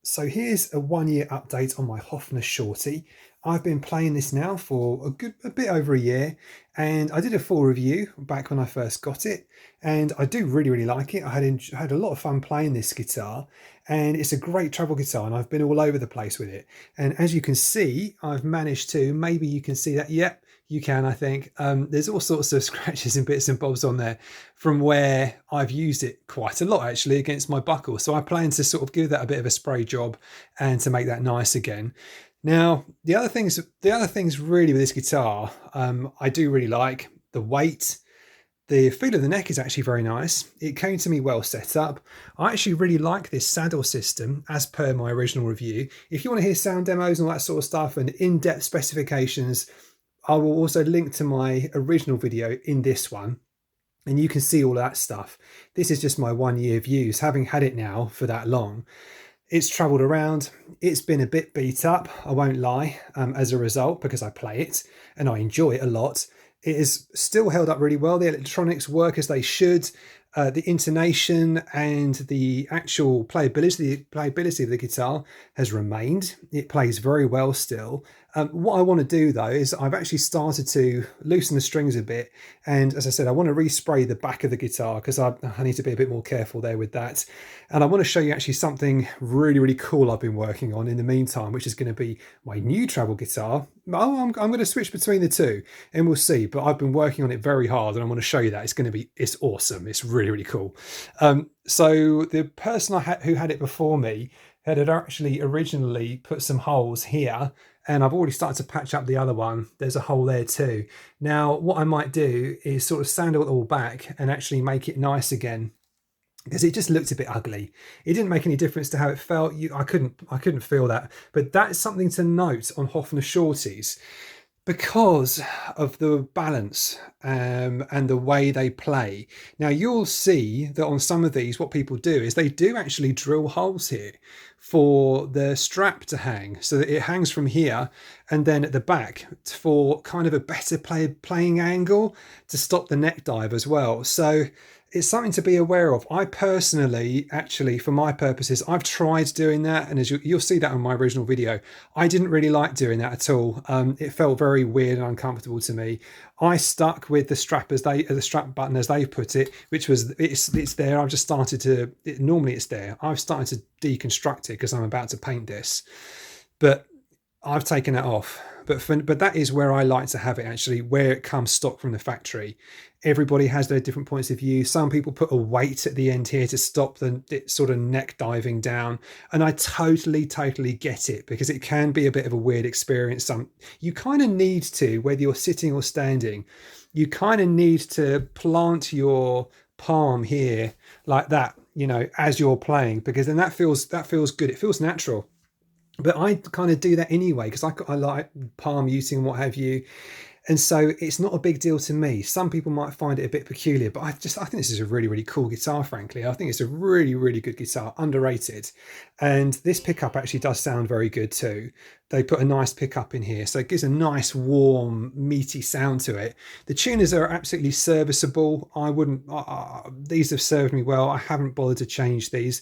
So here's a 1 year update on my Hofner Shorty. I've been playing this now for a bit over a year, and I did a full review back when I first got it, and I do really like it. I had a lot of fun playing this guitar, and it's a great travel guitar, and I've been all over the place with it. And as you can see, I've managed to, maybe you can see that, yep, you can, I think. There's all sorts of scratches and bits and bobs on there from where I've used it quite a lot actually against my buckle. So I plan to sort of give that a bit of a spray job and to make that nice again. Now, the other things really with this guitar, I do really like the weight. The feel of the neck is actually very nice. It came to me well set up. I actually really like this saddle system as per my original review. If you want to hear sound demos and all that sort of stuff and in-depth specifications, I will also link to my original video in this one, and you can see all that stuff. This is just my 1 year views, having had it now for that long. It's traveled around. It's been a bit beat up, I won't lie, as a result, because I play it and I enjoy it a lot. It is still held up really well. The electronics work as they should. The intonation and the actual playability of the guitar has remained. It plays very well still. What I want to do though is I've actually started to loosen the strings a bit, and as I said, I want to respray the back of the guitar because I need to be a bit more careful there with that. And I want to show you actually something really cool I've been working on in the meantime, which is going to be my new travel guitar. I'm going to switch between the two and we'll see, but I've been working on it very hard and I want to show you that. It's awesome. It's really cool. So the person who had it before me had actually originally put some holes here, and I've already started to patch up the other one. There's a hole there too. Now, what I might do is sort of sandal it all back and actually make it nice again, because it just looked a bit ugly. It didn't make any difference to how it felt. I couldn't feel that. But that's something to note on Hofner Shorties, because of the balance and the way they play. Now you'll see that on some of these, what people do is they do actually drill holes here for the strap to hang, so that it hangs from here and then at the back for kind of a better playing angle to stop the neck dive as well. So it's something to be aware of. I personally, actually, for my purposes, I've tried doing that, and as you'll see that on my original video, I didn't really like doing that at all. It felt very weird and uncomfortable to me. I stuck with the strap the strap button as they put it, which was it's there. I've just started to. Normally it's there. I've started to deconstruct it because I'm about to paint this, but I've taken it off. But that is where I like to have it, actually, where it comes stock from the factory. Everybody has their different points of view. Some people put a weight at the end here to stop the sort of neck diving down, and I totally get it, because it can be a bit of a weird experience. You kind of need to, whether you're sitting or standing, you kind of need to plant your palm here like that, as you're playing, because then that feels good. It feels natural. But I kind of do that anyway because I like palm muting and what have you. And so it's not a big deal to me. Some people might find it a bit peculiar, but I think this is a really cool guitar, frankly. I think it's a really good guitar, underrated. And this pickup actually does sound very good too. They put a nice pickup in here, so it gives a nice, warm, meaty sound to it. The tuners are absolutely serviceable. I wouldn't, these have served me well. I haven't bothered to change these.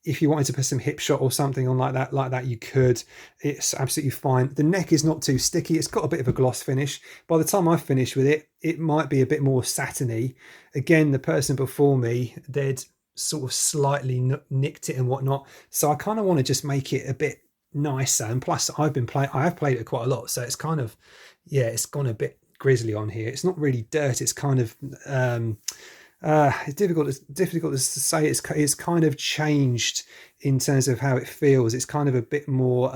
If you wanted to put some hip shot or something on like that, you could. It's absolutely fine. The neck is not too sticky. It's got a bit of a gloss finish. By the time I finish with it, it might be a bit more satiny. Again, the person before me, they'd sort of slightly nicked it and whatnot. So I kind of want to just make it a bit nicer. And plus, I have played it quite a lot, so it's kind of, yeah, it's gone a bit grizzly on here. It's not really dirt. It's kind of it's difficult to say. It's kind of changed in terms of how it feels. It's kind of a bit more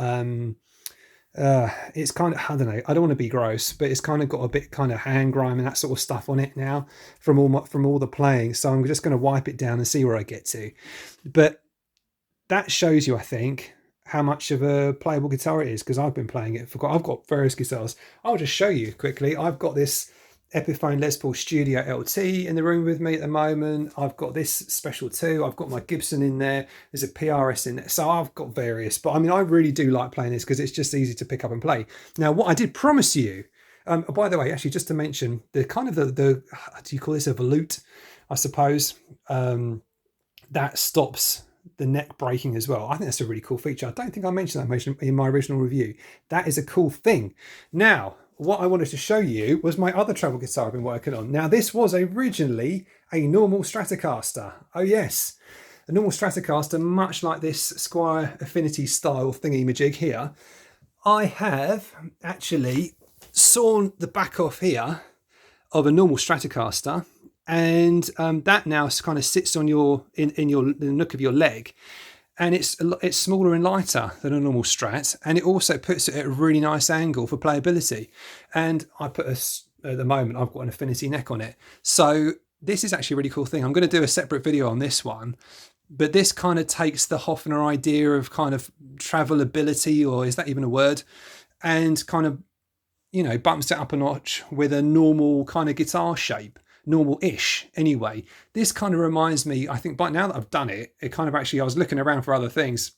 it's kind of, I don't know, I don't want to be gross, but it's kind of got a bit kind of hand grime and that sort of stuff on it now from all the playing. So I'm just going to wipe it down and see where I get to. But that shows you, I think, how much of a playable guitar it is, because I've been playing it I've got various guitars. I'll just show you quickly. I've got this Epiphone Les Paul Studio LT in the room with me at the moment. I've got this special too. I've got my Gibson in there. There's a PRS in there. So I've got various, but I mean, I really do like playing this because it's just easy to pick up and play. Now, what I did promise you, by the way, actually, just to mention, the kind of the do you call this a volute, I suppose, that stops the neck breaking as well. I think that's a really cool feature. I don't think I mentioned that in my original review. That is a cool thing. Now, what I wanted to show you was my other travel guitar I've been working on. Now, this was originally a normal Stratocaster. Oh yes, a normal Stratocaster, much like this Squire Affinity style thingy-majig here. I have actually sawn the back off here of a normal Stratocaster, and that now kind of sits on in the nook of your leg, and it's smaller and lighter than a normal Strat, and it also puts it at a really nice angle for playability. And I put at the moment I've got an Affinity neck on it, so this is actually a really cool thing. I'm going to do a separate video on this one, but this kind of takes the Hofner idea of kind of travelability, or is that even a word, and kind of, you know, bumps it up a notch with a normal kind of guitar shape, normal-ish anyway. This kind of reminds me, I think, by now that I've done it, it kind of actually, I was looking around for other things.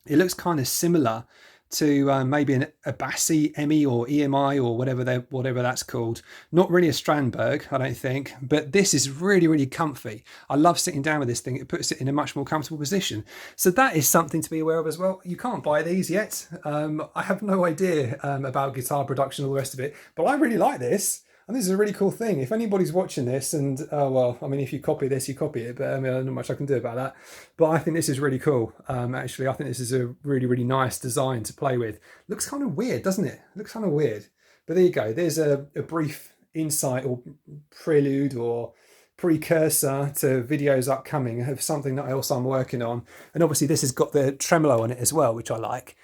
It looks kind of similar to maybe a Bassi EMI or EMI or whatever that's called. Not really a Strandberg, I don't think, but this is really, really comfy. I love sitting down with this thing. It puts it in a much more comfortable position. So that is something to be aware of as well. You can't buy these yet. I have no idea about guitar production and all the rest of it, but I really like this. And this is a really cool thing. If anybody's watching this, and well, I mean, if you copy this, you copy it, but I mean, there's not much I can do about that. But I think this is really cool. Actually, I think this is a really, really nice design to play with. Looks kind of weird, doesn't it? Looks kind of weird. But there you go. There's a brief insight or prelude or precursor to videos upcoming of something else I'm working on. And obviously this has got the tremolo on it as well, which I like.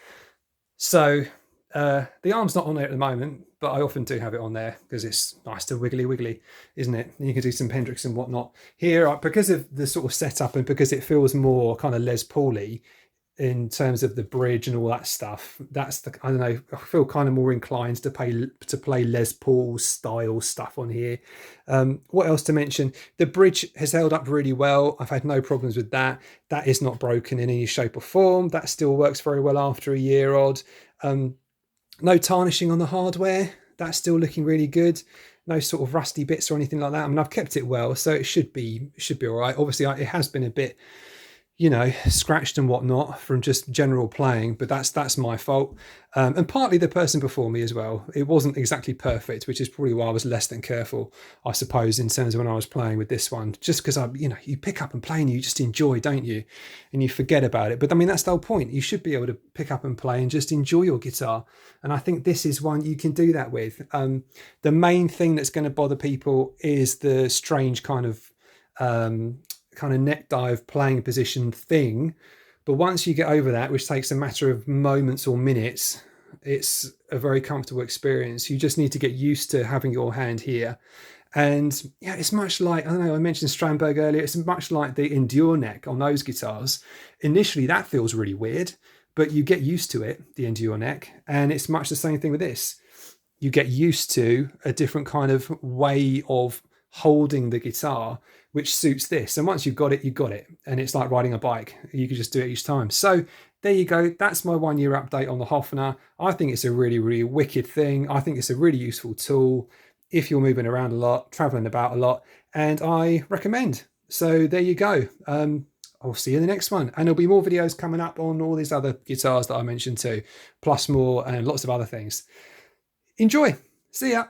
So the arm's not on there at the moment, but I often do have it on there because it's nice to wiggly, isn't it? And you can do some Hendrix and whatnot. Here, because of the sort of setup and because it feels more kind of Les Paul-y in terms of the bridge and all that stuff, that's the, I don't know, I feel kind of more inclined to play Les Paul style stuff on here. What else to mention? The bridge has held up really well. I've had no problems with that. That is not broken in any shape or form. That still works very well after a year odd. No tarnishing on the hardware. That's still looking really good. No sort of rusty bits or anything like that. I mean, I've kept it well, so it should be all right. Obviously, it has been a bit, you know, scratched and whatnot from just general playing, but that's my fault. And partly the person before me as well. It wasn't exactly perfect, which is probably why I was less than careful, I suppose, in terms of when I was playing with this one. Just because you know, you pick up and play and you just enjoy, don't you? And you forget about it. But I mean, that's the whole point. You should be able to pick up and play and just enjoy your guitar. And I think this is one you can do that with. The main thing that's going to bother people is the strange kind of neck dive playing position thing, but once you get over that, which takes a matter of moments or minutes, it's a very comfortable experience. You just need to get used to having your hand here. And yeah, it's much like, I don't know, I mentioned Strandberg earlier, it's much like the Endure neck on those guitars. Initially that feels really weird, but you get used to it, the Endure neck, and it's much the same thing with this. You get used to a different kind of way of holding the guitar, which suits this. And once you've got it, you've got it. And it's like riding a bike. You can just do it each time. So there you go. That's my 1 year update on the Hofner. I think it's a really, really wicked thing. I think it's a really useful tool if you're moving around a lot, traveling about a lot, and I recommend. So there you go. I'll see you in the next one. And there'll be more videos coming up on all these other guitars that I mentioned too, plus more and lots of other things. Enjoy. See ya.